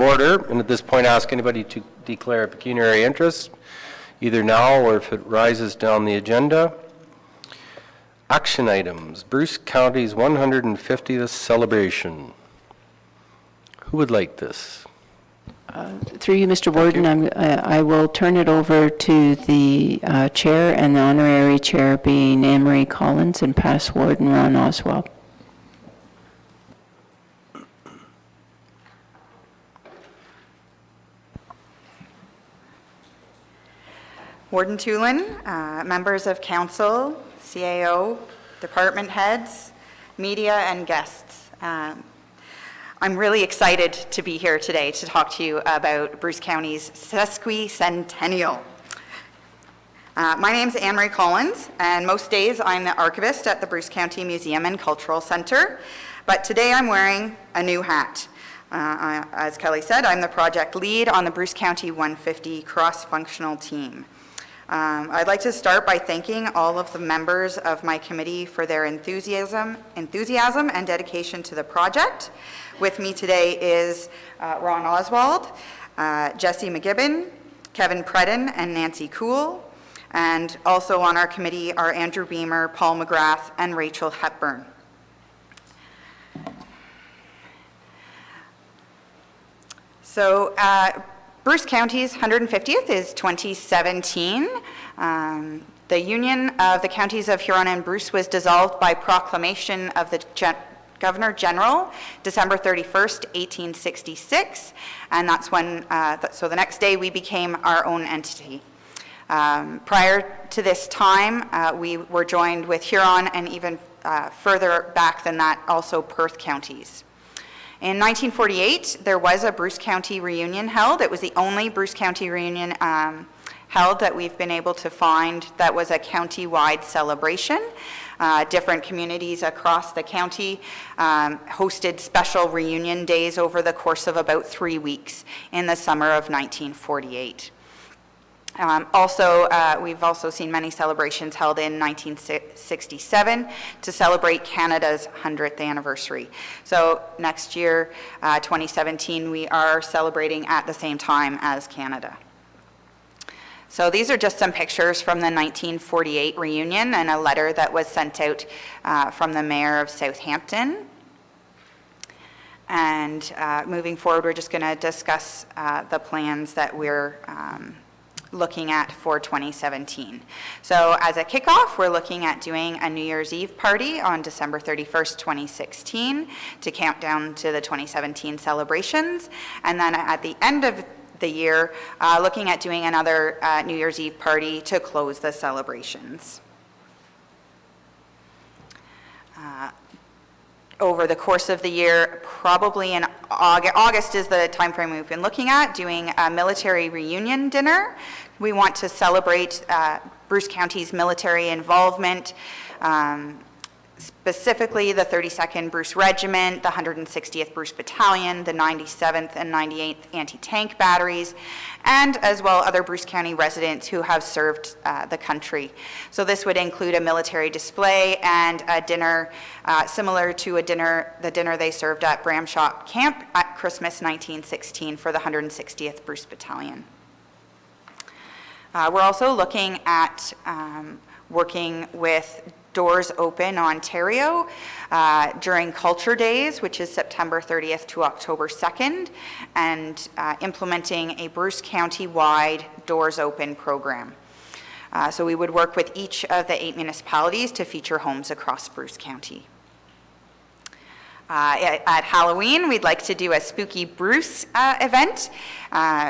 Order, and at this point ask anybody to declare a pecuniary interest, either now or if it rises down the agenda. Action items, Bruce County's 150th celebration. Who would like this? Through you, Mr. Warden, I will turn it over to the chair, and the honorary chair being Anne-Marie Collins, and past Warden Ron Oswald. Warden Tulin, members of council, CAO, department heads, media, and guests. I'm really excited to be here today to talk to you about Bruce County's sesquicentennial. My name is Anne-Marie Collins, and most days I'm the archivist at the Bruce County Museum and Cultural Center, but today I'm wearing a new hat. As Kelly said, I'm the project lead on the Bruce County 150 cross-functional team. I'd like to start by thanking all of the members of my committee for their enthusiasm and dedication to the project. With me today is Ron Oswald, Jesse McGibbon, Kevin Predin, and Nancy Cool. And also on our committee are Andrew Beamer, Paul McGrath, and Rachel Hepburn. So, Bruce County's 150th is 2017. The Union of the Counties of Huron and Bruce was dissolved by proclamation of the Governor General, December 31st, 1866, and that's when, so the next day we became our own entity. Prior to this time, we were joined with Huron and even further back than that, also Perth counties. In 1948, there was a Bruce County reunion held. It was the only Bruce County reunion held that we've been able to find that was a county-wide celebration. Different communities across the county hosted special reunion days over the course of about 3 weeks in the summer of 1948. We've also seen many celebrations held in 1967 to celebrate Canada's 100th anniversary. So next year, 2017, we are celebrating at the same time as Canada. So these are just some pictures from the 1948 reunion and a letter that was sent out from the Mayor of Southampton. And moving forward, we're just going to discuss the plans that we're looking at for 2017. So as a kickoff, we're looking at doing a New Year's Eve party on December 31st, 2016 to count down to the 2017 celebrations. And then at the end of the year, looking at doing another New Year's Eve party to close the celebrations. Over the course of the year, probably in August is the time frame we've been looking at, doing a military reunion dinner. We want to celebrate Bruce County's military involvement, specifically the 32nd Bruce Regiment, the 160th Bruce Battalion, the 97th and 98th Anti-Tank Batteries, and as well other Bruce County residents who have served the country. So this would include a military display and a dinner similar to the dinner they served at Bramshot Camp at Christmas 1916 for the 160th Bruce Battalion. We're also looking at working with Doors Open Ontario during Culture Days, which is September 30th to October 2nd, and implementing a Bruce County-wide Doors Open program. So we would work with each of the 8 municipalities to feature homes across Bruce County. At Halloween, we'd like to do a Spooky Bruce event.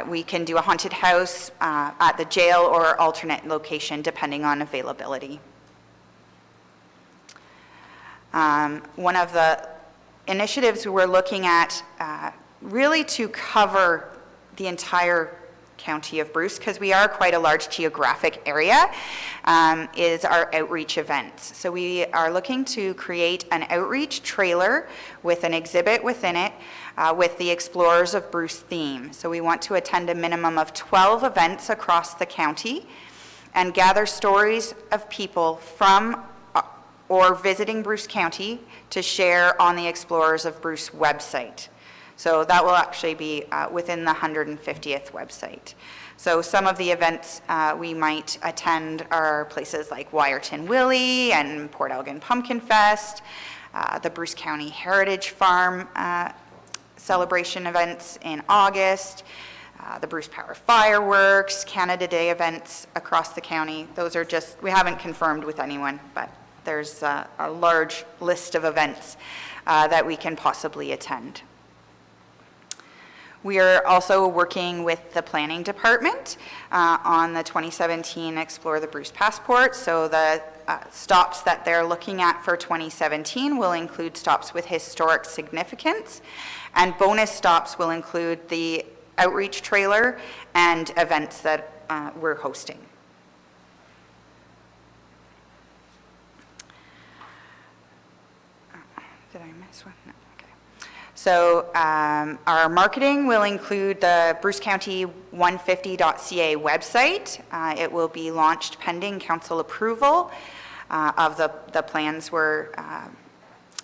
We can do a haunted house at the jail or alternate location depending on availability. One of the initiatives we're looking at really to cover the entire county of Bruce, because we are quite a large geographic area, is our outreach events. So we are looking to create an outreach trailer with an exhibit within it with the Explorers of Bruce theme. So we want to attend a minimum of 12 events across the county and gather stories of people from or visiting Bruce County to share on the Explorers of Bruce website. So that will actually be within the 150th website. So some of the events we might attend are places like Wyerton Willie and Port Elgin Pumpkin Fest, the Bruce County Heritage Farm celebration events in August, the Bruce Power Fireworks, Canada Day events across the county. Those are just, we haven't confirmed with anyone, but there's a large list of events that we can possibly attend. We are also working with the planning department on the 2017 Explore the Bruce Passport. So the stops that they're looking at for 2017 will include stops with historic significance, and bonus stops will include the outreach trailer and events that we're hosting. Did I miss one? No. So our marketing will include the brucecounty150.ca website. It will be launched pending council approval of the plans we're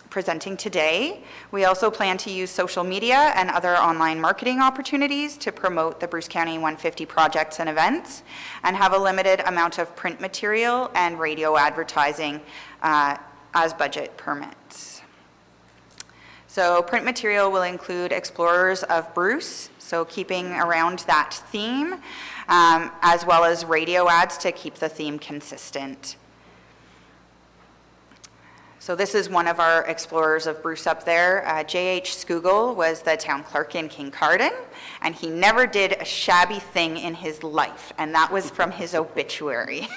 presenting today. We also plan to use social media and other online marketing opportunities to promote the Bruce County 150 projects and events, and have a limited amount of print material and radio advertising as budget permits. So print material will include Explorers of Bruce, so keeping around that theme, as well as radio ads to keep the theme consistent. So this is one of our Explorers of Bruce up there. J.H. Scougal was the town clerk in Kincardine, and he never did a shabby thing in his life, and that was from his obituary.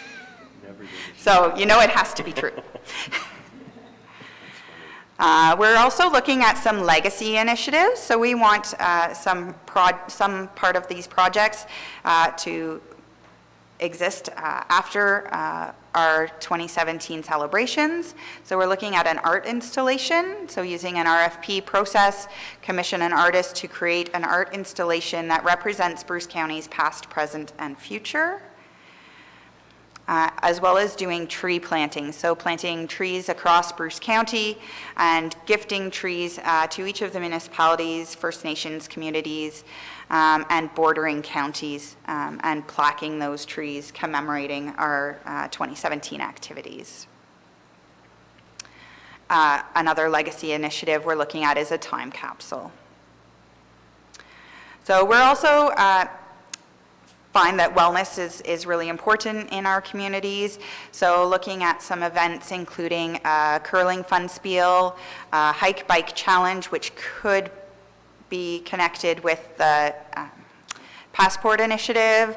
So you know it has to be true. We're also looking at some legacy initiatives. So we want some part of these projects to exist after our 2017 celebrations. So we're looking at an art installation. So using an RFP process, commission an artist to create an art installation that represents Bruce County's past, present, and future. As well as doing tree planting, so planting trees across Bruce County and gifting trees to each of the municipalities, First Nations communities, and bordering counties, and plaquing those trees commemorating our 2017 activities. Another legacy initiative we're looking at is a time capsule. So we're also find that wellness is really important in our communities. So looking at some events including curling fun spiel, hike bike challenge, which could be connected with the passport initiative,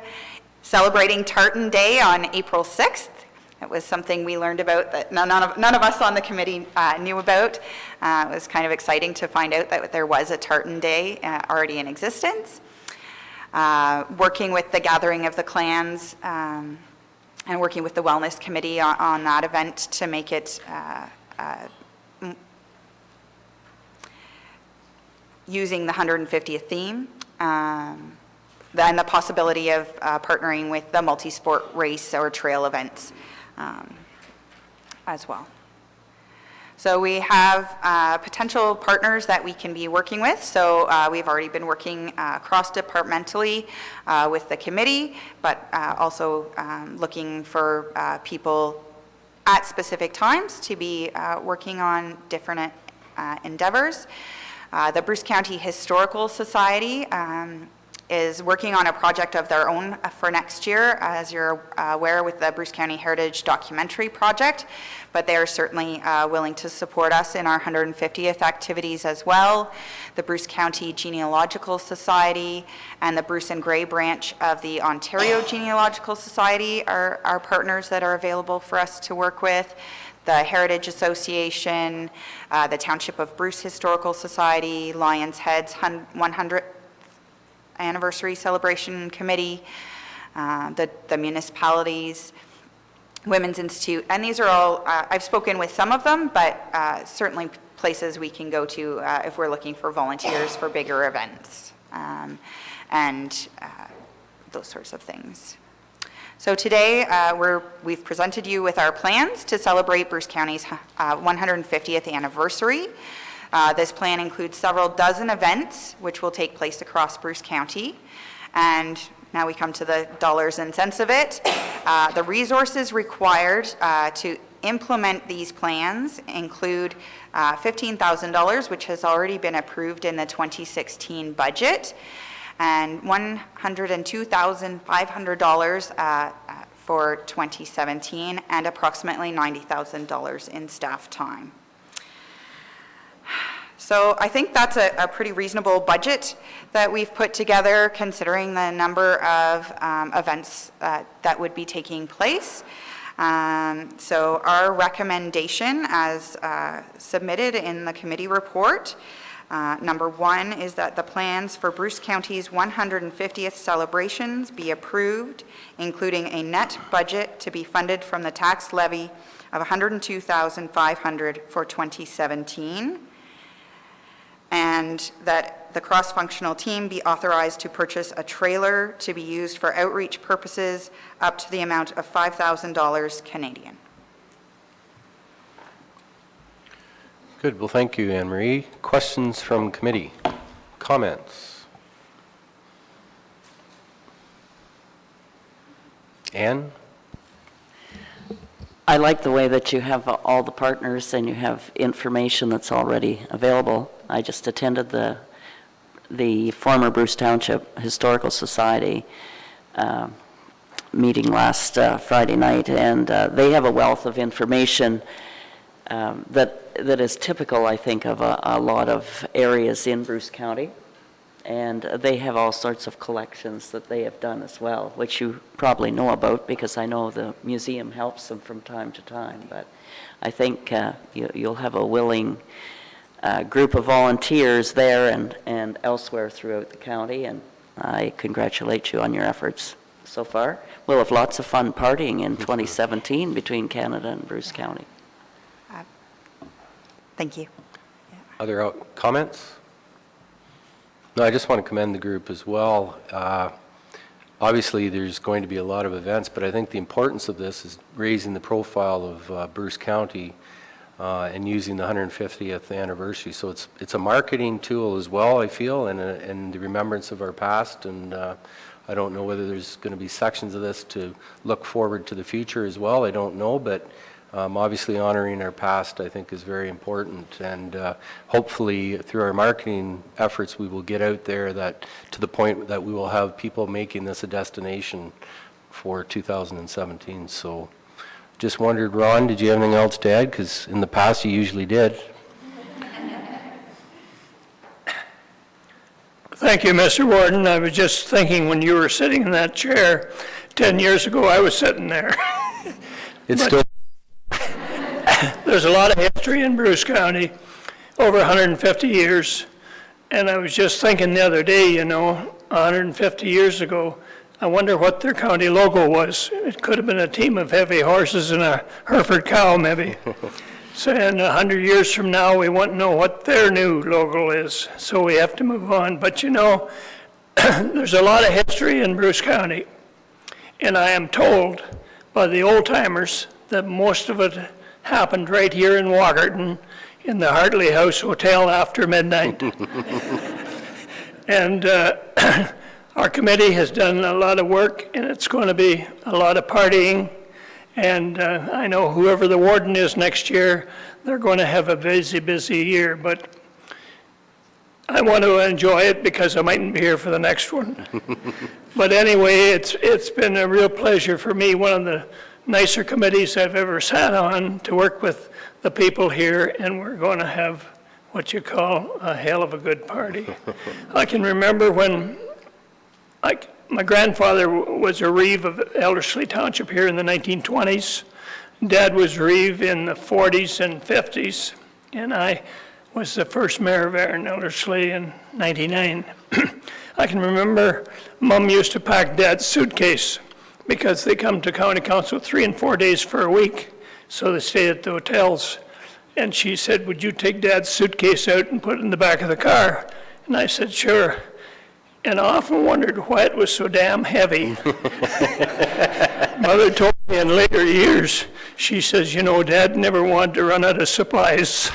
celebrating Tartan Day on April 6th. It was something we learned about that none of us on the committee knew about. It was kind of exciting to find out that there was a Tartan Day already in existence. Working with the Gathering of the Clans and working with the Wellness Committee on that event to make it using the 150th theme. Then the possibility of partnering with the multi-sport race or trail events as well. So we have potential partners that we can be working with. So we've already been working cross-departmentally with the committee, but also looking for people at specific times to be working on different endeavors. The Bruce County Historical Society is working on a project of their own for next year, as you're aware, with the Bruce County Heritage Documentary Project, but they are certainly willing to support us in our 150th activities as well. The Bruce County Genealogical Society and the Bruce and Grey branch of the Ontario Genealogical Society are partners that are available for us to work with. The Heritage Association, the Township of Bruce Historical Society, Lions Head's 100th Anniversary Celebration Committee, the municipalities, Women's Institute, and these are all, I've spoken with some of them, but certainly places we can go to if we're looking for volunteers for bigger events, and those sorts of things. So today, we've presented you with our plans to celebrate Bruce County's 150th anniversary. This plan includes several dozen events which will take place across Bruce County. And now we come to the dollars and cents of it. The resources required to implement these plans include $15,000, which has already been approved in the 2016 budget, and $102,500 for 2017, and approximately $90,000 in staff time. So I think that's a pretty reasonable budget that we've put together, considering the number of events that would be taking place. So our recommendation, as submitted in the committee report, number 1 is that the plans for Bruce County's 150th celebrations be approved, including a net budget to be funded from the tax levy of $102,500 for 2017, and that the cross-functional team be authorized to purchase a trailer to be used for outreach purposes up to the amount of $5,000 Canadian. Good. Well, thank you, Anne Marie. Questions from committee? Comments? Anne? I like the way that you have all the partners and you have information that's already available. I just attended the former Bruce Township Historical Society meeting last Friday night, and they have a wealth of information that is typical, I think, of a lot of areas in Bruce County. And they have all sorts of collections that they have done as well, which you probably know about because I know the museum helps them from time to time. But I think you'll have a willing group of volunteers there and elsewhere throughout the county, and I congratulate you on your efforts so far. We'll have lots of fun partying in 2017 between Canada and Bruce County. Thank you. Other comments? No, I just want to commend the group as well. Obviously, there's going to be a lot of events, but I think the importance of this is raising the profile of Bruce County and using the 150th anniversary. So it's a marketing tool as well, I feel, and the remembrance of our past. And I don't know whether there's going to be sections of this to look forward to the future as well. I don't know, but obviously honoring our past, I think, is very important, and hopefully through our marketing efforts we will get out there that to the point that we will have people making this a destination for 2017. So just wondered, Ron, did you have anything else to add? Because in the past you usually did. Thank you, Mr. Warden. I was just thinking when you were sitting in that chair 10 years ago, I was sitting there. It's still. There's a lot of history in Bruce County, over 150 years. And I was just thinking the other day, you know, 150 years ago, I wonder what their county logo was. It could have been a team of heavy horses and a Hereford cow, maybe. So in 100 years from now, we want to know what their new logo is. So we have to move on. But you know, there's a lot of history in Bruce County. And I am told by the old timers that most of it happened right here in Walkerton in the Hartley House Hotel after midnight. And our committee has done a lot of work, and it's going to be a lot of partying. And I know whoever the warden is next year, they're going to have a busy, busy year. But I want to enjoy it because I mightn't be here for the next one. But anyway, it's been a real pleasure for me, one of the nicer committees I've ever sat on, to work with the people here, and we're going to have what you call a hell of a good party. I can remember when my grandfather was a reeve of Elderslie Township here in the 1920s. Dad was reeve in the 40s and 50s, and I was the first mayor of Elderslie in 99. I can remember Mom used to pack Dad's suitcase because they come to county council 3 and 4 days for a week, so they stay at the hotels. And she said, would you take Dad's suitcase out and put it in the back of the car? And I said, sure. And I often wondered why it was so damn heavy. Mother told me in later years, she says, you know, Dad never wanted to run out of supplies.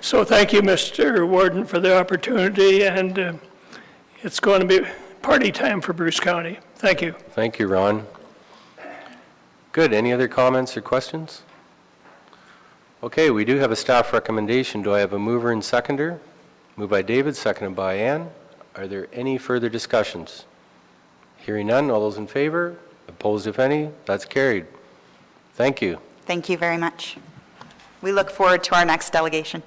So thank you, Mr. Warden, for the opportunity, and it's going to be party time for Bruce County. Thank you. Thank you, Ron. Good. Any other comments or questions? Okay, we do have a staff recommendation. Do I have a mover and seconder? Moved by David, seconded by Ann. Are there any further discussions? Hearing none, all those in favor? Opposed, if any? That's carried. Thank you. Thank you very much. We look forward to our next delegation.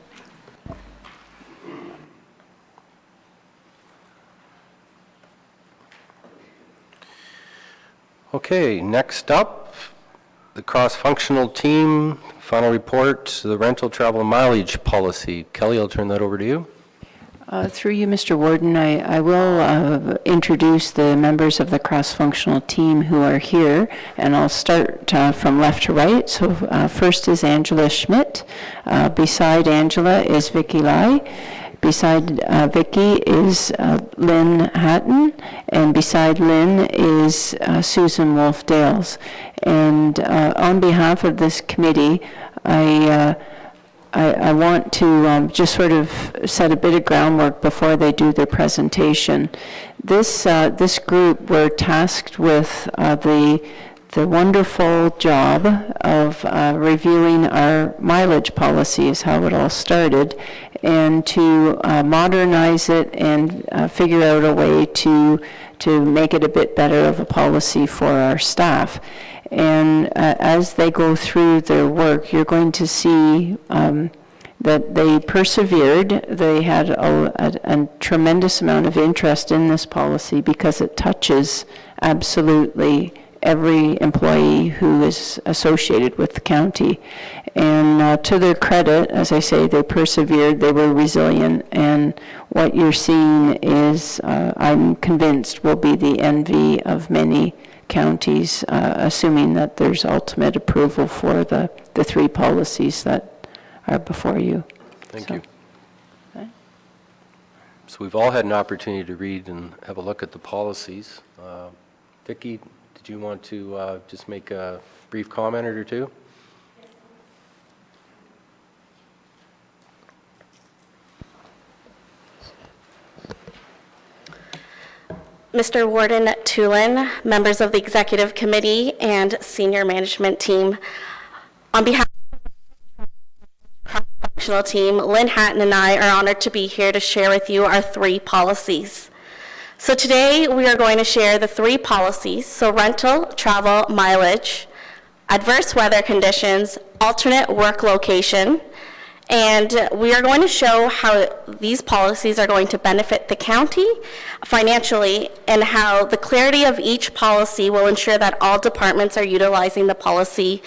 Okay, next up, the cross-functional team, final report, the rental travel mileage policy. Kelly, I'll turn that over to you. Through you, Mr. Warden, I will introduce the members of the cross-functional team who are here, and I'll start from left to right. So first is Angela Schmidt. Beside Angela is Vicki Lai. Beside Vicki is Lynn Hatton, and beside Lynn is Susan Wolf-Dales. And on behalf of this committee, I want to just sort of set a bit of groundwork before they do their presentation. This group were tasked with the wonderful job of reviewing our mileage policy is how it all started, and to modernize it and figure out a way to make it a bit better of a policy for our staff. And as they go through their work, you're going to see that they persevered. They had a tremendous amount of interest in this policy because it touches absolutely every employee who is associated with the county. And to their credit, as I say, they persevered, they were resilient, and what you're seeing is, I'm convinced, will be the envy of many counties, assuming that there's ultimate approval for the three policies that are before you. Thank you. So we've all had an opportunity to read and have a look at the policies. Vicki, did you want to just make a brief comment or two? Mr. Warden Tulin, members of the Executive Committee, and senior management team. On behalf of the cross-functional team, Lynn Hatton and I are honored to be here to share with you our three policies. So today we are going to share the three policies, so rental, travel, mileage, adverse weather conditions, alternate work location, and we are going to show how these policies are going to benefit the county financially, and how the clarity of each policy will ensure that all departments are utilizing the policy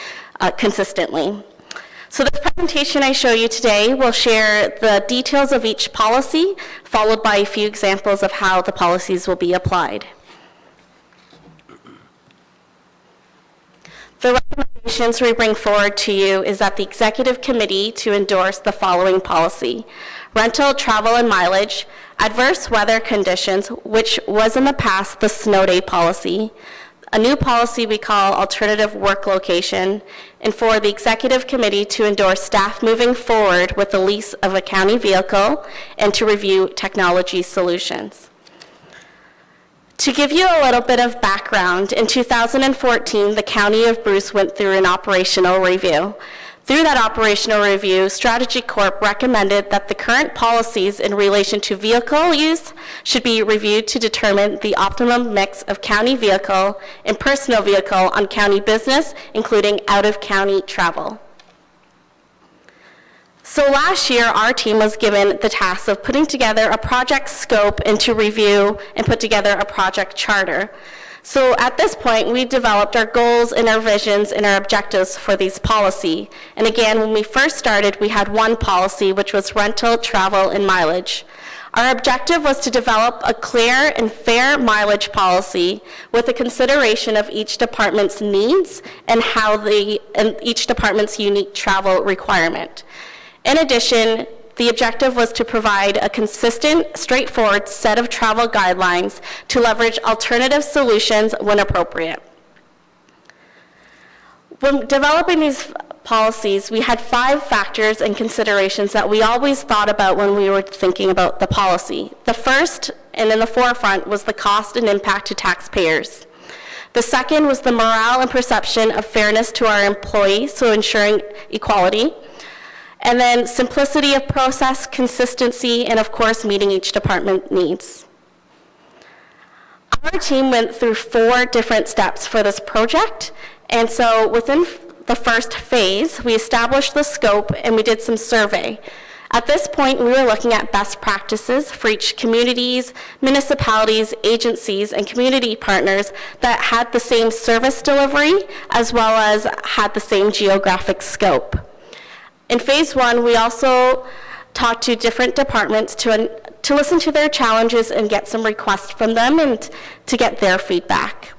consistently. So the presentation I show you today will share the details of each policy, followed by a few examples of how the policies will be applied. The recommendations we bring forward to you is that the Executive Committee to endorse the following policy: rental, travel, and mileage, adverse weather conditions, which was in the past the snow day policy, a new policy we call alternative work location, and for the Executive Committee to endorse staff moving forward with the lease of a county vehicle and to review technology solutions. To give you a little bit of background, in 2014, the County of Bruce went through an operational review. Through that operational review, Strategy Corp recommended that the current policies in relation to vehicle use should be reviewed to determine the optimum mix of county vehicle and personal vehicle on county business, including out-of-county travel. So last year, our team was given the task of putting together a project scope and to review and put together a project charter. So at this point, we developed our goals and our visions and our objectives for these policy. And again, when we first started, we had one policy, which was rental, travel, and mileage. Our objective was to develop a clear and fair mileage policy with a consideration of each department's needs and each department's unique travel requirement. In addition, the objective was to provide a consistent, straightforward set of travel guidelines to leverage alternative solutions when appropriate. When developing these policies, we had 5 factors and considerations that we always thought about when we were thinking about the policy. The first, and in the forefront, was the cost and impact to taxpayers. The second was the morale and perception of fairness to our employees, so ensuring equality. And then simplicity of process, consistency, and of course, meeting each department needs. Our team went through 4 different steps for this project, and so within the first phase, we established the scope and we did some survey. At this point, we were looking at best practices for each communities, municipalities, agencies, and community partners that had the same service delivery as well as had the same geographic scope. In phase 1, we also talked to different departments to listen to their challenges and get some requests from them and to get their feedback.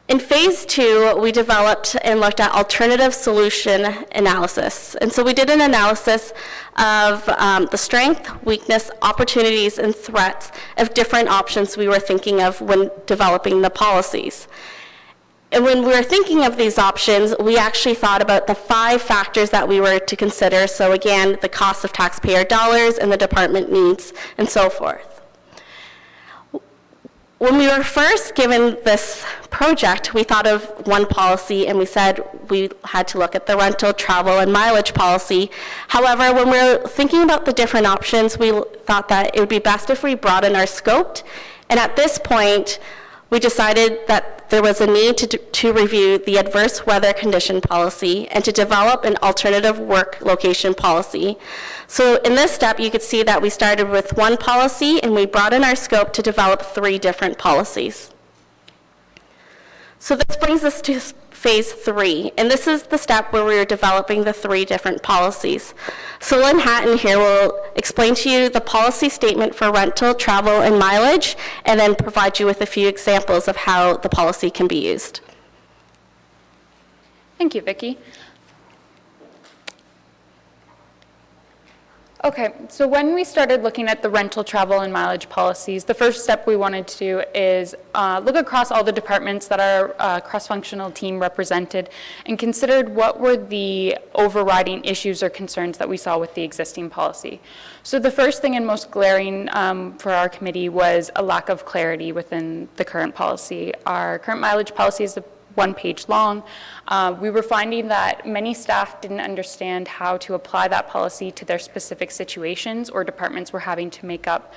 In phase 2, we developed and looked at alternative solution analysis. And so we did an analysis of the strength, weakness, opportunities, and threats of different options we were thinking of when developing the policies. And when we were thinking of these options, we actually thought about the 5 factors that we were to consider. So again, the cost of taxpayer dollars and the department needs and so forth. When we were first given this project, we thought of one policy and we said we had to look at the rental, travel, and mileage policy. However, when we were thinking about the different options, we thought that it would be best if we broaden our scope. And at this point, we decided that there was a need to review the adverse weather condition policy and to develop an alternative work location policy. So in this step, you could see that we started with one policy and we broadened our scope to develop 3 different policies. So this brings us to phase 3, and this is the step where we are developing the 3 different policies. So Lynn Hatton here will explain to you the policy statement for rental, travel, and mileage, and then provide you with a few examples of how the policy can be used. Thank you, Vicki. Okay, so when we started looking at the rental, travel, and mileage policies, the first step we wanted to do is look across all the departments that our cross-functional team represented and considered what were the overriding issues or concerns that we saw with the existing policy. So the first thing and most glaring for our committee was a lack of clarity within the current policy. Our current mileage policy is 1 page long. We were finding that many staff didn't understand how to apply that policy to their specific situations, or departments were having to make up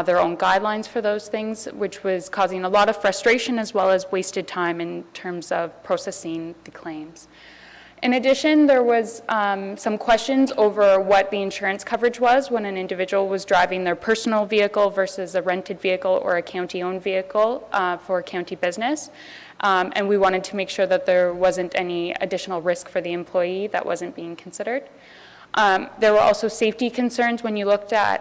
their own guidelines for those things, which was causing a lot of frustration as well as wasted time in terms of processing the claims. In addition, there was some questions over what the insurance coverage was when an individual was driving their personal vehicle versus a rented vehicle or a county-owned vehicle for county business. And we wanted to make sure that there wasn't any additional risk for the employee that wasn't being considered. There were also safety concerns when you looked at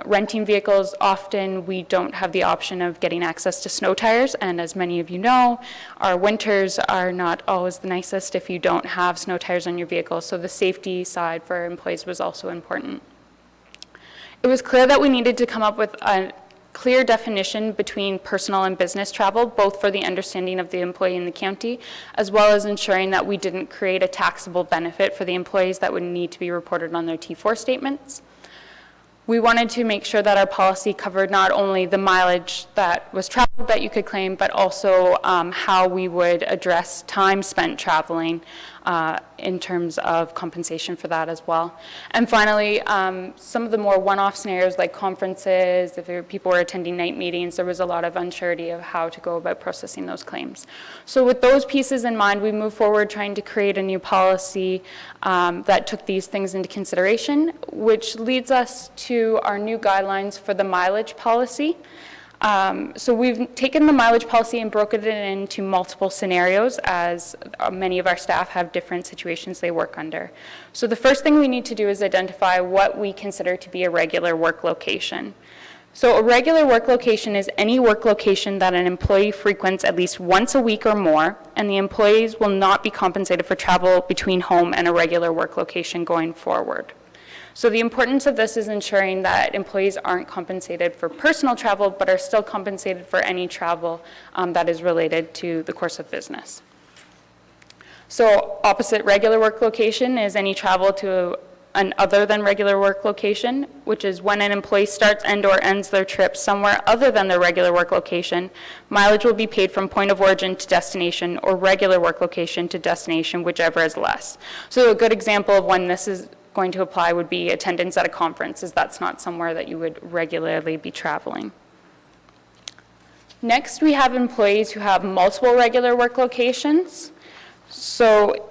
renting vehicles. Often we don't have the option of getting access to snow tires, and as many of you know, our winters are not always the nicest if you don't have snow tires on your vehicle, so the safety side for our employees was also important. It was clear that we needed to come up with a clear definition between personal and business travel, both for the understanding of the employee in the county, as well as ensuring that we didn't create a taxable benefit for the employees that would need to be reported on their T4 statements. We wanted to make sure that our policy covered not only the mileage that was traveled that you could claim, but also how we would address time spent traveling in terms of compensation for that as well. And finally, some of the more one-off scenarios like conferences, if people were attending night meetings, there was a lot of uncertainty of how to go about processing those claims. So with those pieces in mind, we moved forward trying to create a new policy that took these things into consideration, which leads us to our new guidelines for the mileage policy. So we've taken the mileage policy and broken it into multiple scenarios, as many of our staff have different situations they work under. So the first thing we need to do is identify what we consider to be a regular work location. So a regular work location is any work location that an employee frequents at least once a week or more, and the employees will not be compensated for travel between home and a regular work location going forward. So the importance of this is ensuring that employees aren't compensated for personal travel, but are still compensated for any travel that is related to the course of business. So opposite regular work location is any travel to an other than regular work location, which is when an employee starts and/or ends their trip somewhere other than their regular work location. Mileage will be paid from point of origin to destination or regular work location to destination, whichever is less. So a good example of when this is going to apply would be attendance at a conference, as that's not somewhere that you would regularly be traveling. Next, we have employees who have multiple regular work locations. So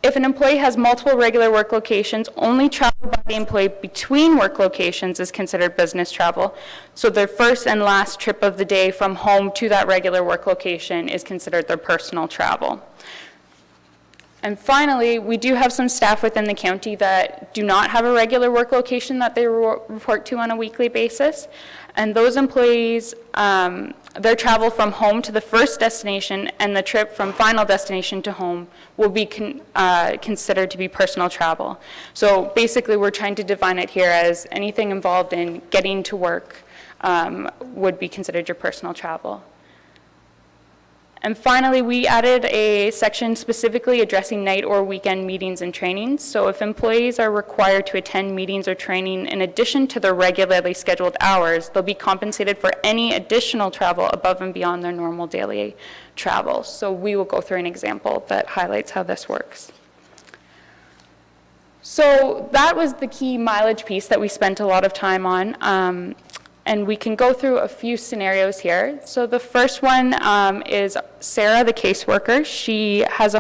if an employee has multiple regular work locations, only travel by the employee between work locations is considered business travel. So their first and last trip of the day from home to that regular work location is considered their personal travel. And finally, we do have some staff within the county that do not have a regular work location that they report to on a weekly basis. And those employees, their travel from home to the first destination and the trip from final destination to home will be considered to be personal travel. So basically, we're trying to define it here as anything involved in getting to work would be considered your personal travel. And finally, we added a section specifically addressing night or weekend meetings and trainings. So if employees are required to attend meetings or training in addition to their regularly scheduled hours, they'll be compensated for any additional travel above and beyond their normal daily travel. So we will go through an example that highlights how this works. So that was the key mileage piece that we spent a lot of time on. And we can go through a few scenarios here. So the first one is Sarah, the caseworker. She has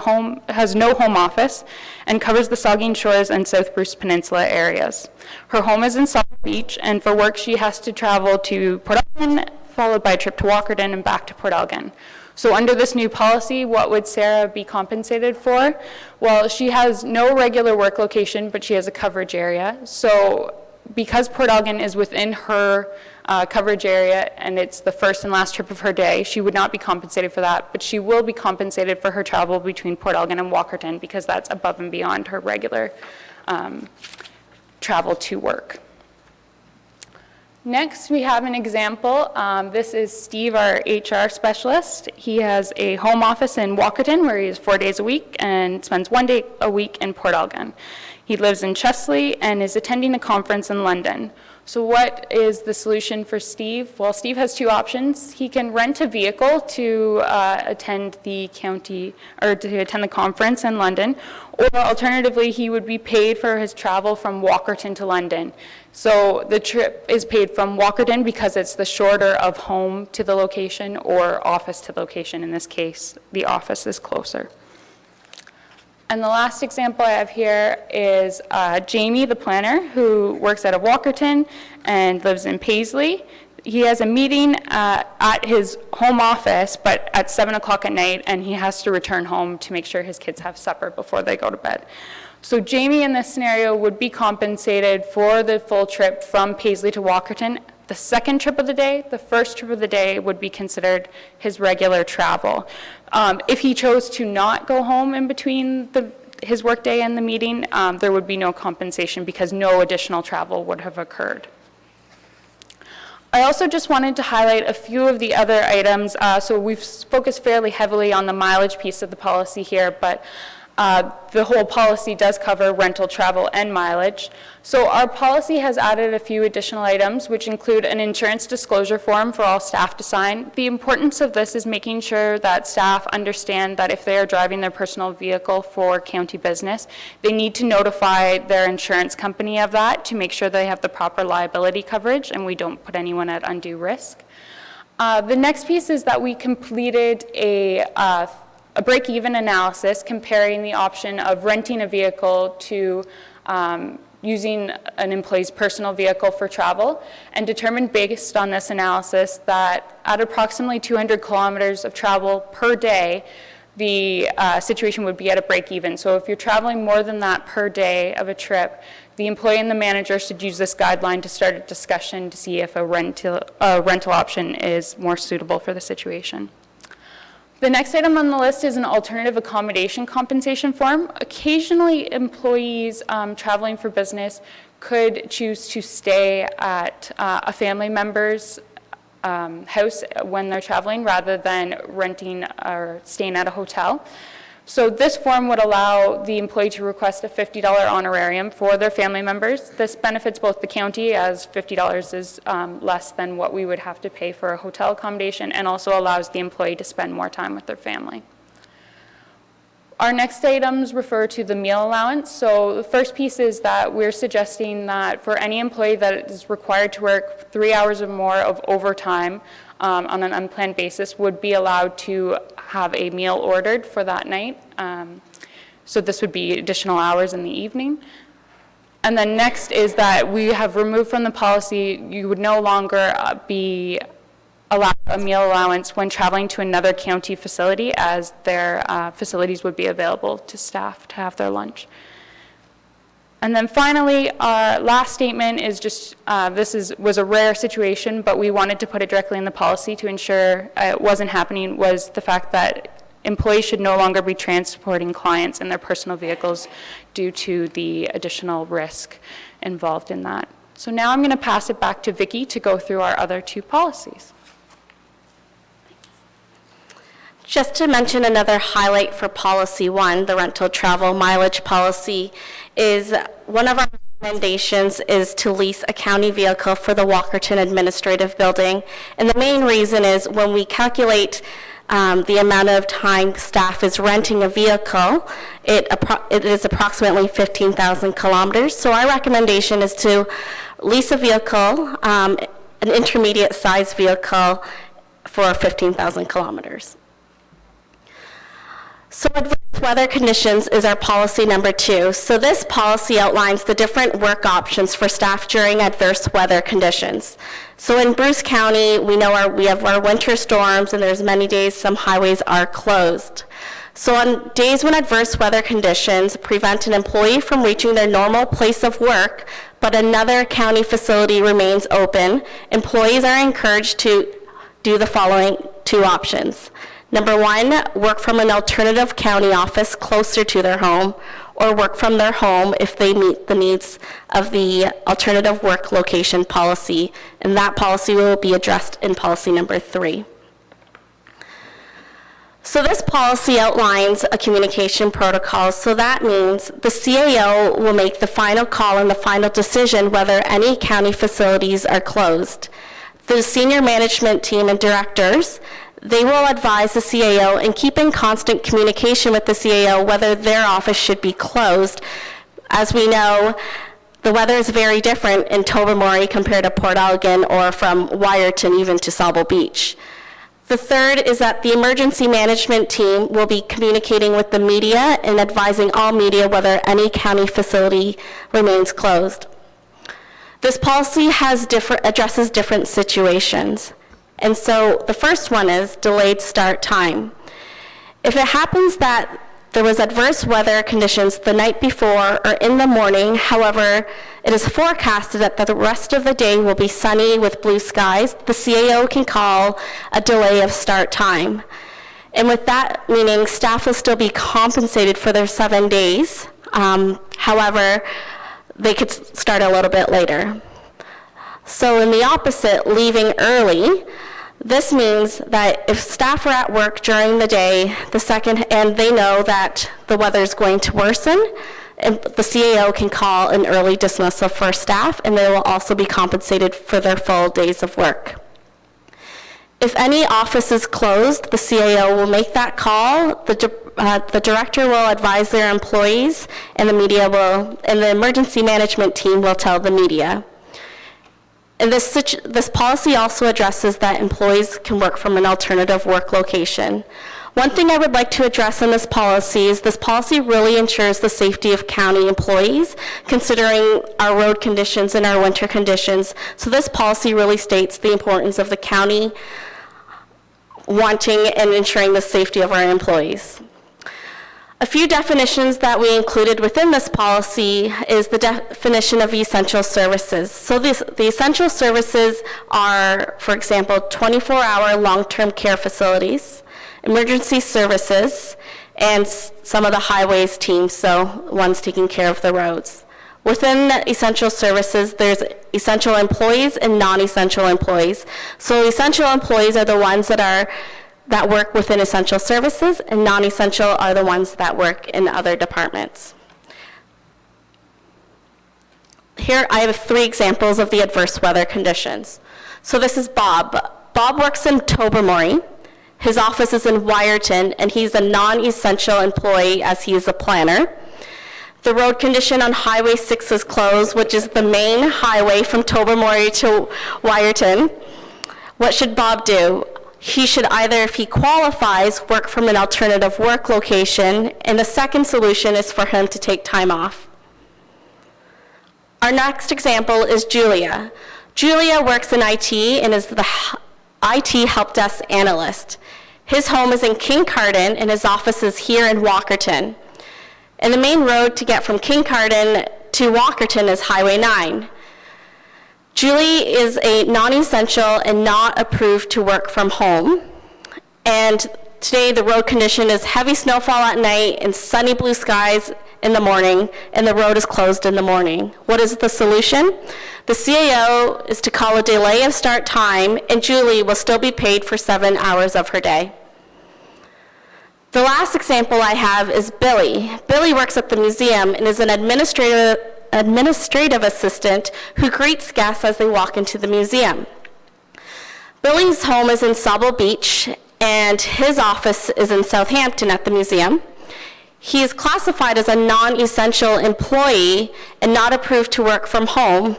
no home office and covers the Saugeen Shores and South Bruce Peninsula areas. Her home is in South Beach, and for work she has to travel to Port Elgin, followed by a trip to Walkerton and back to Port Elgin. So under this new policy, what would Sarah be compensated for? Well, she has no regular work location, but she has a coverage area. So because Port Elgin is within her coverage area and it's the first and last trip of her day, she would not be compensated for that, but she will be compensated for her travel between Port Elgin and Walkerton because that's above and beyond her regular travel to work. Next, we have an example. This is Steve, our HR specialist. He has a home office in Walkerton where he is 4 days a week and spends 1 day a week in Port Elgin. He lives in Chesley and is attending a conference in London. So what is the solution for Steve? Well, Steve has two options. He can rent a vehicle to attend the county, or to attend the conference in London, or alternatively, he would be paid for his travel from Walkerton to London. So the trip is paid from Walkerton because it's the shorter of home to the location or office to location. In this case, the office is closer. And the last example I have here is Jamie, the planner, who works out of Walkerton and lives in Paisley. He has a meeting at his home office, but at 7 o'clock at night, and he has to return home to make sure his kids have supper before they go to bed. So Jamie, in this scenario, would be compensated for the full trip from Paisley to Walkerton. The second trip of the day, the first trip of the day would be considered his regular travel. If he chose to not go home in between his workday and the meeting, there would be no compensation because no additional travel would have occurred. I also just wanted to highlight a few of the other items. So we've focused fairly heavily on the mileage piece of the policy here, but the whole policy does cover rental, travel, and mileage. So our policy has added a few additional items, which include an insurance disclosure form for all staff to sign. The importance of this is making sure that staff understand that if they are driving their personal vehicle for county business, they need to notify their insurance company of that to make sure they have the proper liability coverage and we don't put anyone at undue risk. The next piece is that we completed a break-even analysis comparing the option of renting a vehicle to using an employee's personal vehicle for travel, and determined based on this analysis that at approximately 200 kilometers of travel per day, the situation would be at a break-even. So if you're traveling more than that per day of a trip, the employee and the manager should use this guideline to start a discussion to see if a rental option is more suitable for the situation. The next item on the list is an alternative accommodation compensation form. Occasionally, employees traveling for business could choose to stay at a family member's house when they're traveling rather than renting or staying at a hotel. So this form would allow the employee to request a $50 honorarium for their family members. This benefits both the county, as $50 is less than what we would have to pay for a hotel accommodation, and also allows the employee to spend more time with their family. Our next items refer to the meal allowance. So the first piece is that we're suggesting that for any employee that is required to work 3 hours or more of overtime on an unplanned basis would be allowed to have a meal ordered for that night. So this would be additional hours in the evening. And then next is that we have removed from the policy, you would no longer be allowed a meal allowance when traveling to another county facility, as their facilities would be available to staff to have their lunch. And then finally, our last statement is just, was a rare situation, but we wanted to put it directly in the policy to ensure it wasn't happening, was the fact that employees should no longer be transporting clients in their personal vehicles due to the additional risk involved in that. So now I'm going to pass it back to Vicki to go through our other two policies. Just to mention another highlight for Policy 1, the rental travel mileage policy, is one of our recommendations is to lease a county vehicle for the Walkerton Administrative Building. And the main reason is when we calculate the amount of time staff is renting a vehicle, it is approximately 15,000 kilometers. So our recommendation is to lease a vehicle, an intermediate size vehicle for 15,000 kilometers. So adverse weather conditions is our policy number 2. So this policy outlines the different work options for staff during adverse weather conditions. So in Bruce County, we know we have our winter storms, and there's many days some highways are closed. So on days when adverse weather conditions prevent an employee from reaching their normal place of work, but another county facility remains open, employees are encouraged to do the following 2 options. Number 1, work from an alternative county office closer to their home, or work from their home if they meet the needs of the alternative work location policy, and that policy will be addressed in policy number 3. So this policy outlines a communication protocol, so that means the CAO will make the final call and the final decision whether any county facilities are closed. The senior management team and directors, they will advise the CAO and keep in constant communication with the CAO whether their office should be closed. As we know, the weather is very different in Tobermory compared to Port Elgin, or from Wyerton even to Sauble Beach. The third is that the emergency management team will be communicating with the media and advising all media whether any county facility remains closed. This policy addresses different situations. And so the first one is delayed start time. If it happens that there was adverse weather conditions the night before or in the morning, however, it is forecasted that the rest of the day will be sunny with blue skies, the CAO can call a delay of start time. And with that meaning, staff will still be compensated for their 7 days. However, they could start a little bit later. So in the opposite, leaving early, this means that if staff are at work during the day, and they know that the weather is going to worsen, and the CAO can call an early dismissal for staff, and they will also be compensated for their full days of work. If any office is closed, the CAO will make that call. The director will advise their employees, and the emergency management team will tell the media. And this policy also addresses that employees can work from an alternative work location. One thing I would like to address in this policy is this policy really ensures the safety of county employees, considering our road conditions and our winter conditions. So this policy really states the importance of the county wanting and ensuring the safety of our employees. A few definitions that we included within this policy is the definition of essential services. So the essential services are, for example, 24-hour long-term care facilities, emergency services, and some of the highways teams, so ones taking care of the roads. Within essential services, there's essential employees and non-essential employees. So essential employees are the ones that are that work within essential services, and non-essential are the ones that work in other departments. Here I have 3 examples of the adverse weather conditions. So this is Bob. Bob works in Tobermory. His office is in Wyerton, and he's a non-essential employee as he is a planner. The road condition on Highway 6 is closed, which is the main highway from Tobermory to Wyerton. What should Bob do? He should either, if he qualifies, work from an alternative work location, and the second solution is for him to take time off. Our next example is Julia. Julia works in IT and is the IT help desk analyst. His home is in Kincardine, and his office is here in Walkerton. And the main road to get from Kincardine to Walkerton is Highway 9. Julie is a non-essential and not approved to work from home. And today the road condition is heavy snowfall at night and sunny blue skies in the morning, and the road is closed in the morning. What is the solution? The CAO is to call a delay of start time, and Julie will still be paid for 7 hours of her day. The last example I have is Billy. Billy works at the museum and is an administrative assistant who greets guests as they walk into the museum. Billy's home is in Sauble Beach, and his office is in Southampton at the museum. He is classified as a non-essential employee and not approved to work from home.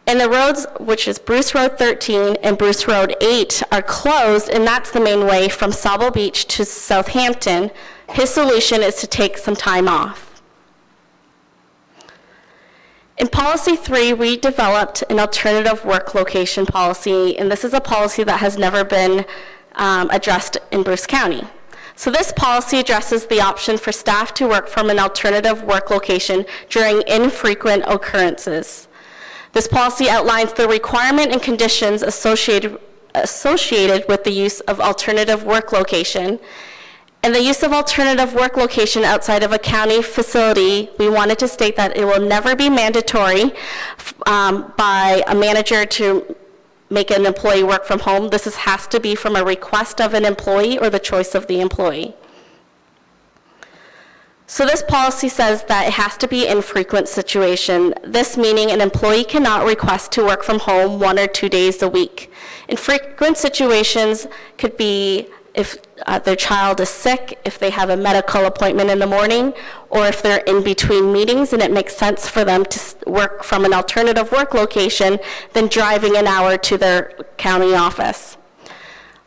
And the roads, which is Bruce Road 13 and Bruce Road 8, are closed, and that's the main way from Sauble Beach to Southampton. His solution is to take some time off. In Policy 3, we developed an alternative work location policy, and this is a policy that has never been addressed in Bruce County. So this policy addresses the option for staff to work from an alternative work location during infrequent occurrences. This policy outlines the requirement and conditions associated with the use of alternative work location. And the use of alternative work location outside of a county facility, we wanted to state that it will never be mandatory by a manager to make an employee work from home. This has to be from a request of an employee or the choice of the employee. So this policy says that it has to be infrequent situation. This meaning an employee cannot request to work from home 1 or 2 days a week. Infrequent situations could be if their child is sick, if they have a medical appointment in the morning, or if they're in between meetings and it makes sense for them to work from an alternative work location than driving an hour to their county office.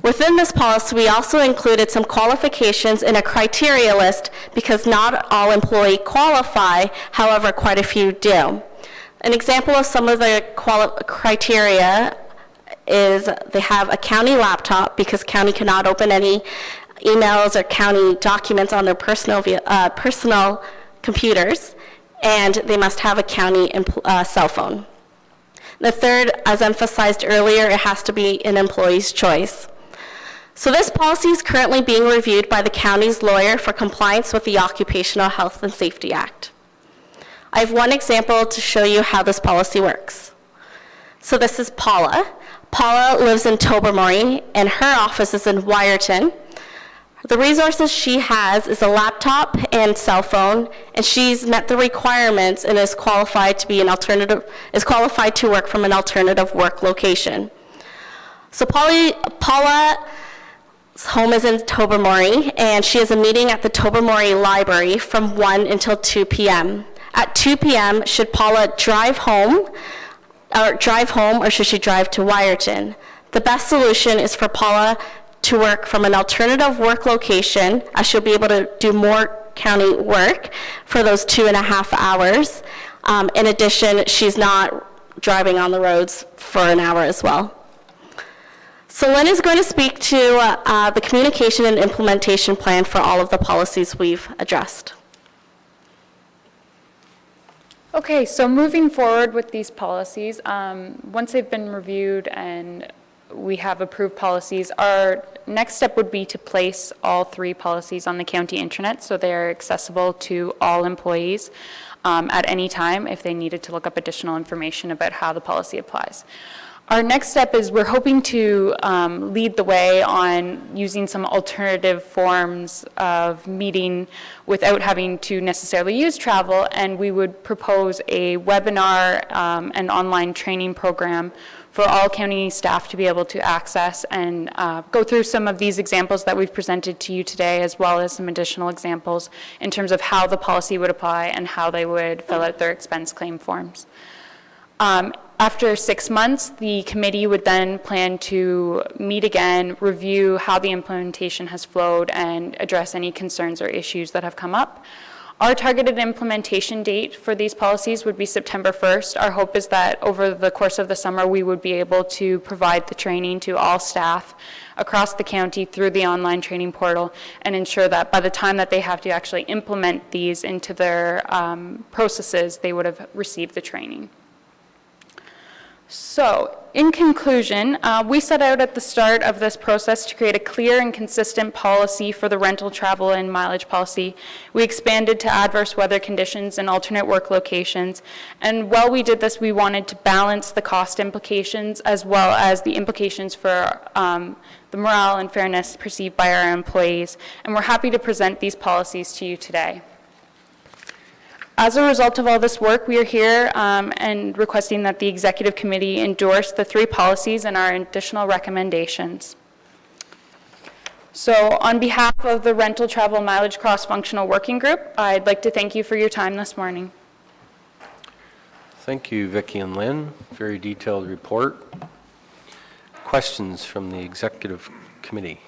Within this policy, we also included some qualifications in a criteria list because not all employees qualify, however, quite a few do. An example of some of the criteria is they have a county laptop because county cannot open any emails or county documents on their personal computers, and they must have a county cell phone. The third, as emphasized earlier, it has to be an employee's choice. So this policy is currently being reviewed by the county's lawyer for compliance with the Occupational Health and Safety Act. I have one example to show you how this policy works. So this is Paula. Paula lives in Tobermory, and her office is in Wyerton. The resources she has is a laptop and cell phone, and she's met the requirements and is qualified to work from an alternative work location. So Paula's home is in Tobermory, and she has a meeting at the Tobermory Library from 1 until 2 p.m. At 2 p.m., should Paula drive home, or should she drive to Wyerton? The best solution is for Paula to work from an alternative work location, as she'll be able to do more county work for those 2.5 hours. In addition, she's not driving on the roads for an hour as well. So Lynn is going to speak to the communication and implementation plan for all of the policies we've addressed. Okay, so moving forward with these policies, once they've been reviewed and we have approved policies, our next step would be to place all 3 policies on the county intranet so they're accessible to all employees at any time if they needed to look up additional information about how the policy applies. Our next step is we're hoping to lead the way on using some alternative forms of meeting without having to necessarily use travel, and we would propose a webinar and online training program for all county staff to be able to access and go through some of these examples that we've presented to you today, as well as some additional examples in terms of how the policy would apply and how they would fill out their expense claim forms. After 6 months, the committee would then plan to meet again, review how the implementation has flowed, and address any concerns or issues that have come up. Our targeted implementation date for these policies would be September 1st. Our hope is that over the course of the summer, we would be able to provide the training to all staff across the county through the online training portal, and ensure that by the time that they have to actually implement these into their processes, they would have received the training. So, in conclusion, we set out at the start of this process to create a clear and consistent policy for the rental, travel, and mileage policy. We expanded to adverse weather conditions and alternate work locations. And while we did this, we wanted to balance the cost implications as well as the implications for the morale and fairness perceived by our employees. And we're happy to present these policies to you today. As a result of all this work, we are here and requesting that the Executive Committee endorse the 3 policies and our additional recommendations. So on behalf of the Rental, Travel, Mileage Cross-Functional Working Group, I'd like to thank you for your time this morning. Thank you, Vicki and Lynn. Very detailed report. Questions from the Executive Committee?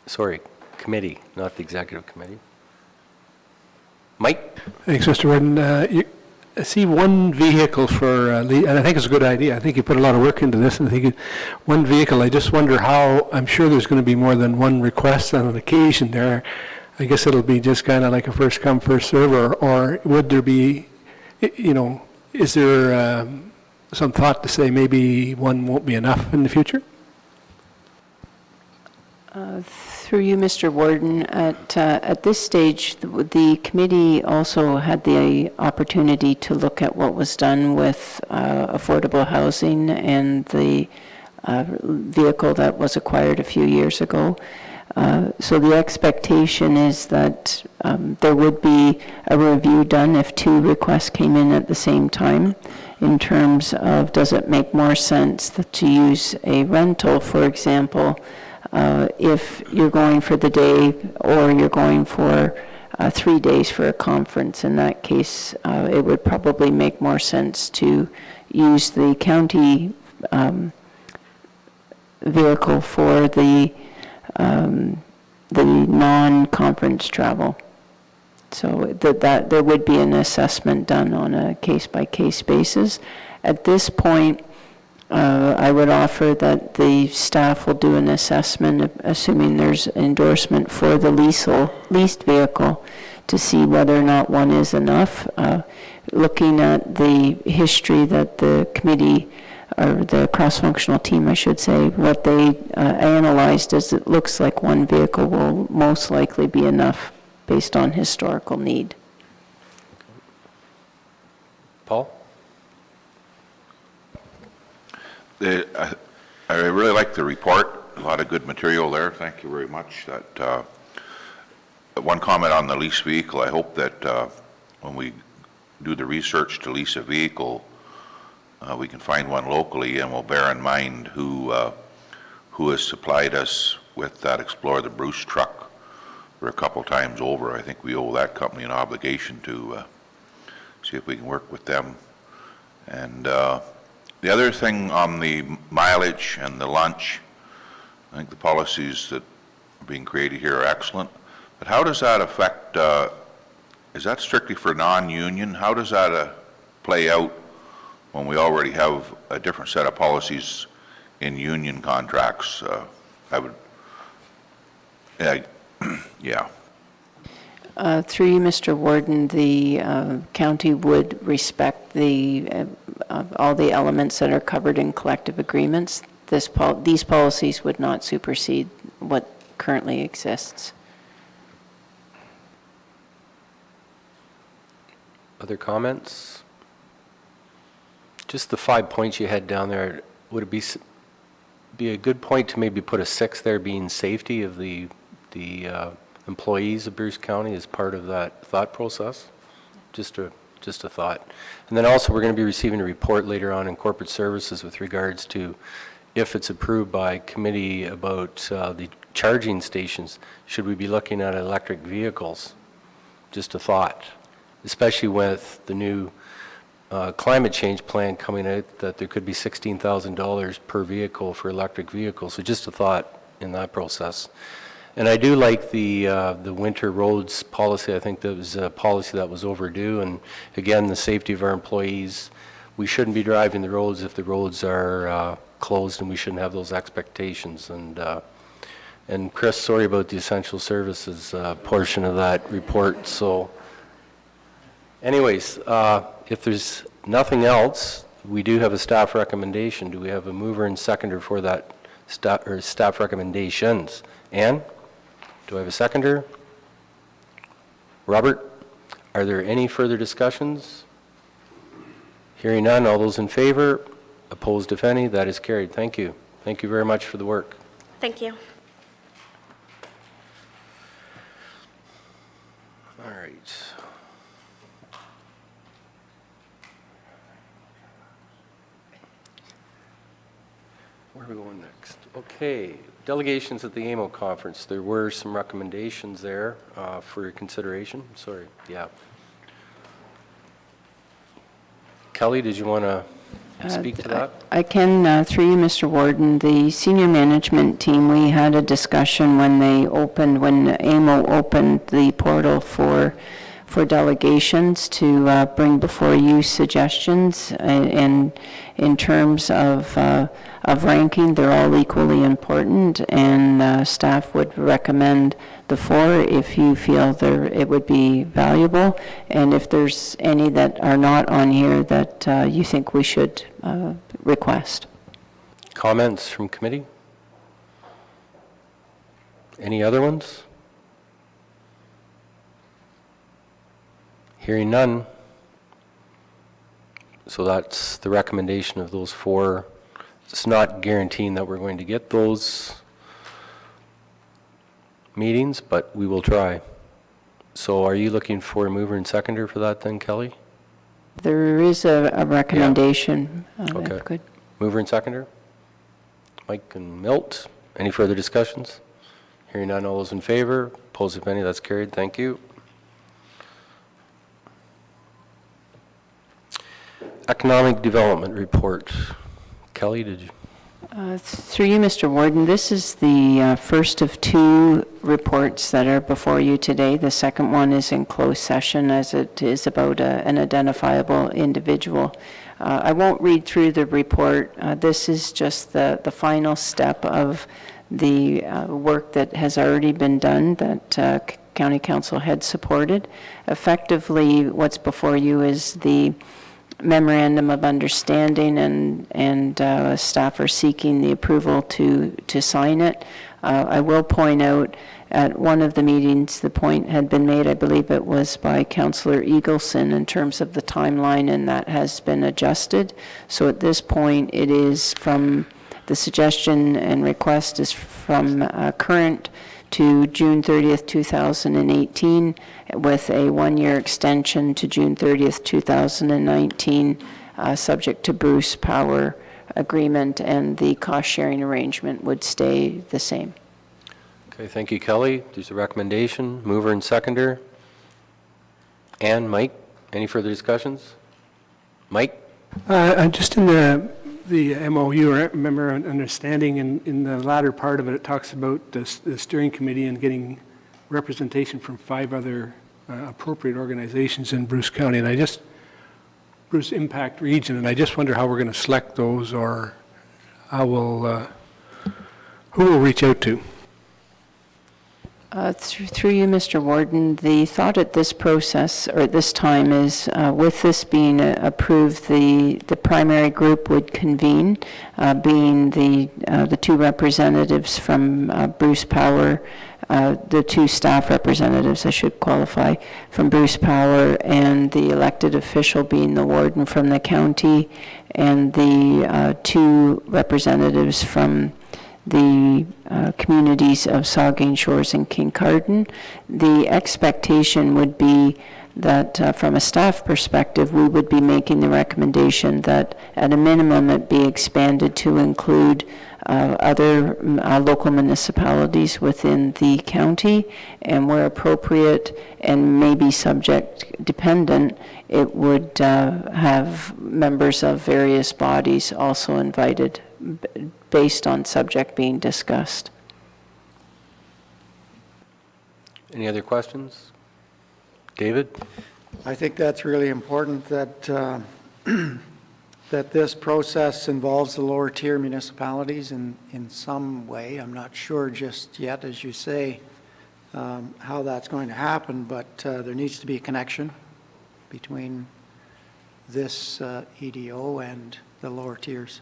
Sorry, Committee, not the Executive Committee. Mike? Thanks, Mr. Warden. I see one vehicle for, and I think it's a good idea. I think you put a lot of work into this, and I think one vehicle, I just wonder how, I'm sure there's going to be more than one request on an occasion there. I guess it'll be just kind of like a first come, first serve, or would there be, you know, is there some thought to say maybe one won't be enough in the future? Through you, Mr. Warden, at this stage, the committee also had the opportunity to look at what was done with affordable housing and the vehicle that was acquired a few years ago. So the expectation is that there would be a review done if 2 requests came in at the same time, in terms of does it make more sense to use a rental, for example, if you're going for the day or you're going for 3 days for a conference. In that case, it would probably make more sense to use the county vehicle for the non-conference travel. So that there would be an assessment done on a case-by-case basis. At this point, I would offer that the staff will do an assessment, assuming there's endorsement for the leased vehicle, to see whether or not one is enough. Looking at the history that the committee, or the cross-functional team, I should say, what they analyzed is it looks like one vehicle will most likely be enough based on historical need. Paul? I really like the report. A lot of good material there. Thank you very much. That one comment on the lease vehicle. I hope that when we do the research to lease a vehicle, we can find one locally, and we'll bear in mind who has supplied us with that Explorer, the Bruce truck, for a couple times over. I think we owe that company an obligation to see if we can work with them. And the other thing on the mileage and the lunch, I think the policies that are being created here are excellent. But how does that affect, is that strictly for non-union? How does that play out when we already have a different set of policies in union contracts? I would, yeah. Through you, Mr. Warden, the county would respect the all the elements that are covered in collective agreements. These policies would not supersede what currently exists. Other comments? Just the 5 points you had down there, would it be a good point to maybe put a 6 there, being safety of the employees of Bruce County as part of that thought process? Just a thought. And then also, we're going to be receiving a report later on in corporate services with regards to, if it's approved by committee, about the charging stations. Should we be looking at electric vehicles? Just a thought, especially with the new climate change plan coming out, that there could be $16,000 per vehicle for electric vehicles. So just a thought in that process. And I do like the winter roads policy. I think that was a policy that was overdue. And again, the safety of our employees. We shouldn't be driving the roads if the roads are closed, and we shouldn't have those expectations. And Chris, sorry about the essential services portion of that report. So anyways, if there's nothing else, we do have a staff recommendation. Do we have a mover and seconder for that staff recommendations? Ann, do I have a seconder? Robert, are there any further discussions? Hearing none, all those in favor? Opposed, if any? That is carried. Thank you. Thank you very much for the work. Thank you. All right. Where are we going next? Okay, delegations at the AMO conference. There were some recommendations there for your consideration. Sorry, yeah. Kelly, did you want to speak to that? I can, through you, Mr. Warden. The senior management team, we had a discussion when AMO opened the portal for delegations to bring before you suggestions, and in terms of ranking, they're all equally important, and staff would recommend the 4 if you feel it would be valuable, and if there's any that are not on here that you think we should request. Comments from committee? Any other ones? Hearing none. So that's the recommendation of those 4. It's not guaranteeing that we're going to get those meetings, but we will try. So are you looking for a mover and seconder for that then, Kelly? There is a recommendation. Okay. If good. Mover and seconder? Mike and Milt. Any further discussions? Hearing none, all those in favor? Opposed, if any? That's carried. Thank you. Economic Development Report. Kelly, did you? Through you, Mr. Warden, this is the first of 2 reports that are before you today. The second one is in closed session, as it is about an identifiable individual. I won't read through the report. This is just the final step of the work that has already been done that County Council had supported. Effectively, what's before you is the memorandum of understanding, and staff are seeking the approval to sign it. I will point out, at one of the meetings, the point had been made, I believe it was by Councillor Eagleson, in terms of the timeline, and that has been adjusted. So at this point, it is from, the suggestion and request is from current to June 30th, 2018, with a 1-year extension to June 30th, 2019, subject to Bruce Power agreement, and the cost-sharing arrangement would stay the same. Okay, thank you, Kelly. There's a recommendation. Mover and seconder. Ann, Mike, any further discussions? Mike? Just in the MOU, or memorandum of understanding, in the latter part of it, it talks about the steering committee and getting representation from 5 other appropriate organizations in Bruce County, and Bruce Impact Region, and I just wonder how we're going to select those, or who will reach out to? Through you, Mr. Warden, the thought at this process, or at this time, is with this being approved, the primary group would convene, being the 2 representatives from Bruce Power the two staff representatives, I should qualify, from Bruce Power, and the elected official being the warden from the county, and the two representatives from the communities of Saugeen Shores and Kincardine. The expectation would be that from a staff perspective, we would be making the recommendation that at a minimum it be expanded to include other local municipalities within the county, and where appropriate and maybe subject dependent, it would have members of various bodies also invited based on subject being discussed. Any other questions? David? I think that's really important that, that this process involves the lower tier municipalities in some way. I'm not sure just yet, as you say, how that's going to happen, but there needs to be a connection between this EDO and the lower tiers.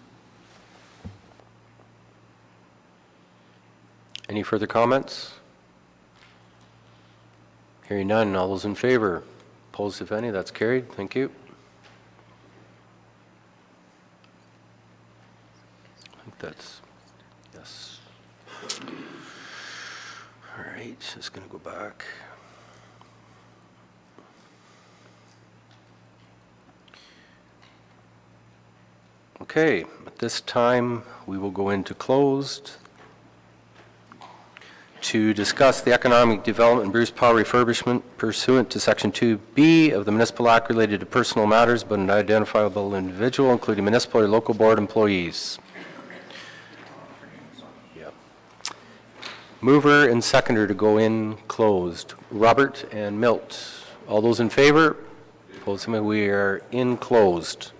Any further comments? Hearing none, all those in favor? Opposed, if any, that's carried. Thank you. I think that's, yes. All right, just going to go back. Okay, at this time, we will go into closed to discuss the economic development and Bruce Power refurbishment pursuant to Section 2B of the Municipal Act related to personal matters but an identifiable individual, including municipal or local board employees. Yep. Mover and seconder to go in closed. Robert and Milt. All those in favor? Opposed? We are in closed.